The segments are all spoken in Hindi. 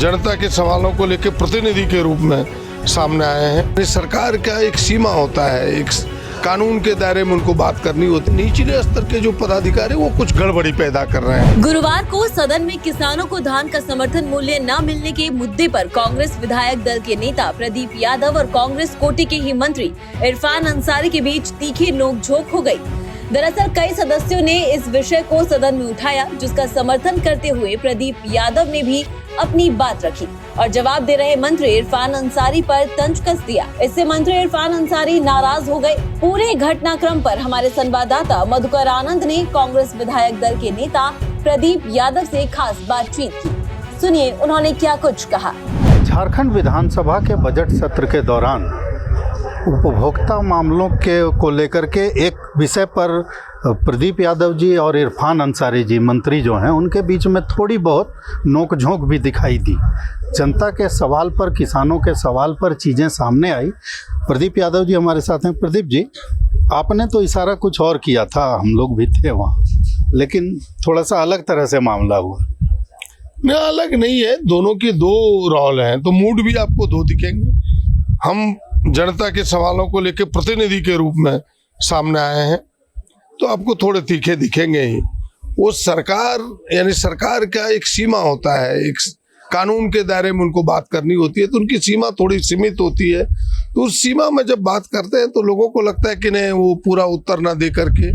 जनता के सवालों को लेकर प्रतिनिधि के रूप में सामने आए हैं। सरकार का एक सीमा होता है, एक कानून के दायरे में उनको बात करनी होती है। निचले स्तर के जो पदाधिकारी वो कुछ गड़बड़ी पैदा कर रहे हैं। गुरुवार को सदन में किसानों को धान का समर्थन मूल्य न मिलने के मुद्दे पर कांग्रेस विधायक दल के नेता प्रदीप यादव और कांग्रेस कोटे के ही मंत्री इरफान अंसारी के बीच तीखी नोकझोंक हो गई। दरअसल कई सदस्यों ने इस विषय को सदन में उठाया, जिसका समर्थन करते हुए प्रदीप यादव ने भी अपनी बात रखी और जवाब दे रहे मंत्री इरफान अंसारी पर तंज कस दिया। इससे मंत्री इरफान अंसारी नाराज हो गए। पूरे घटनाक्रम पर हमारे संवाददाता मधुकर आनंद ने कांग्रेस विधायक दल के नेता प्रदीप यादव से खास बातचीत की। सुनिए उन्होंने क्या कुछ कहा। झारखंड विधानसभा के बजट सत्र के दौरान उपभोक्ता मामलों को लेकर के एक विषय पर प्रदीप यादव जी और इरफान अंसारी जी मंत्री जो हैं उनके बीच में थोड़ी बहुत नोकझोंक भी दिखाई दी। जनता के सवाल पर, किसानों के सवाल पर चीज़ें सामने आई। प्रदीप यादव जी हमारे साथ हैं। प्रदीप जी, आपने तो इशारा कुछ और किया था, हम लोग भी थे वहाँ, लेकिन थोड़ा सा अलग तरह से मामला हुआ। नहीं, अलग नहीं है, दोनों के दो रोल हैं, तो मूड भी आपको दो दिखेंगे। हम जनता के सवालों को लेकर प्रतिनिधि के रूप में सामने आए हैं, तो आपको थोड़े तीखे दिखेंगे ही। वो सरकार यानी सरकार का एक सीमा होता है, एक कानून के दायरे में उनको बात करनी होती है, तो उनकी सीमा थोड़ी सीमित होती है। तो उस सीमा में जब बात करते हैं तो लोगों को लगता है कि नहीं, वो पूरा उत्तर ना दे करके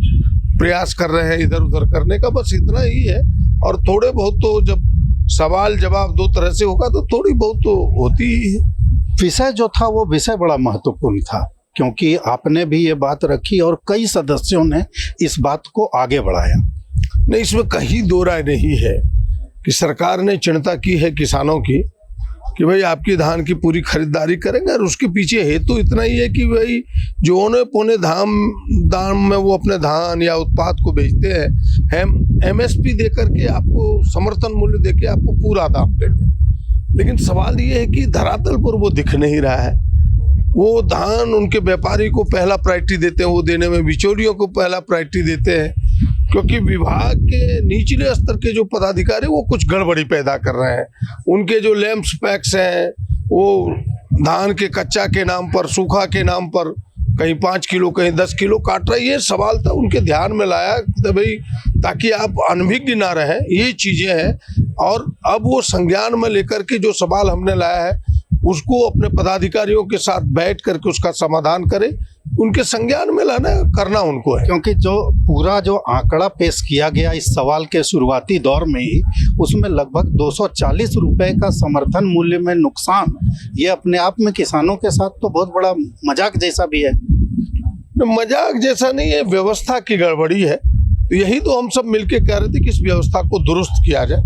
प्रयास कर रहे हैं इधर उधर करने का, बस इतना ही है। और थोड़े बहुत तो जब सवाल जवाब दो तरह से होगा तो थोड़ी बहुत तो होती ही है। विषय जो था वो विषय बड़ा महत्वपूर्ण था, क्योंकि आपने भी ये बात रखी और कई सदस्यों ने इस बात को आगे बढ़ाया। नहीं, इसमें कहीं दो राय नहीं है कि सरकार ने चिंता की है किसानों की कि भाई आपकी धान की पूरी खरीदारी करेंगे, और उसके पीछे हेतु इतना ही है कि भाई जो औने पौने दाम में वो अपने धान या उत्पाद को बेचते हैं, हम MSP दे करके आपको समर्थन मूल्य दे के आपको पूरा दाम देंगे। लेकिन सवाल ये है कि धरातल पर वो दिख नहीं रहा है। वो धान उनके व्यापारी को पहला प्रायोरिटी देते हैं, वो देने में बिचौलियों को पहला प्रायोरिटी देते हैं, क्योंकि विभाग के निचले स्तर के जो पदाधिकारी वो कुछ गड़बड़ी पैदा कर रहे हैं। उनके जो लैंप्स पैक्स हैं वो धान के कच्चा के नाम पर, सूखा के नाम पर कहीं 5 किलो कहीं 10 किलो काट रहा है। ये सवाल था, उनके ध्यान में लाया तो भाई ताकि आप अनभिज्ञ ना रहें, ये चीज़ें हैं। और अब वो संज्ञान में लेकर के जो सवाल हमने लाया है उसको अपने पदाधिकारियों के साथ बैठ करके उसका समाधान करें, उनके संज्ञान में लाना करना उनको है। क्योंकि जो आंकड़ा पेश किया गया इस सवाल के शुरुआती दौर में ही, उसमें लगभग 240 रुपए का समर्थन मूल्य में नुकसान, ये अपने आप में किसानों के साथ तो बहुत बड़ा मजाक जैसा भी है। मजाक जैसा नहीं है, व्यवस्था की गड़बड़ी है। तो यही तो हम सब मिलके कह रहे थे कि इस व्यवस्था को दुरुस्त किया जाए,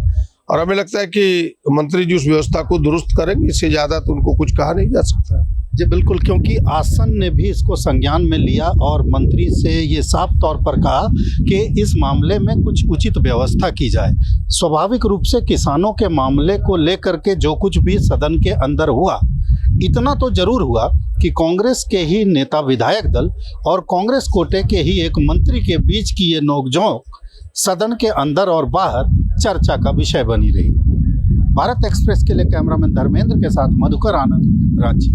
और हमें लगता है कि मंत्री जी उस व्यवस्था को दुरुस्त करेंगे। इससे ज़्यादा तो उनको कुछ कहा नहीं जा सकता। जी बिल्कुल, क्योंकि आसन ने भी इसको संज्ञान में लिया और मंत्री से ये साफ तौर पर कहा कि इस मामले में कुछ उचित व्यवस्था की जाए। स्वाभाविक रूप से किसानों के मामले को लेकर के जो कुछ भी सदन के अंदर हुआ, इतना तो जरूर हुआ कि कांग्रेस के ही नेता विधायक दल और कांग्रेस कोटे के ही एक मंत्री के बीच की ये नोकझोंक सदन के अंदर और बाहर चर्चा का विषय बनी रही। भारत एक्सप्रेस के लिए कैमरामैन धर्मेंद्र के साथ मधुकर आनंद, रांची।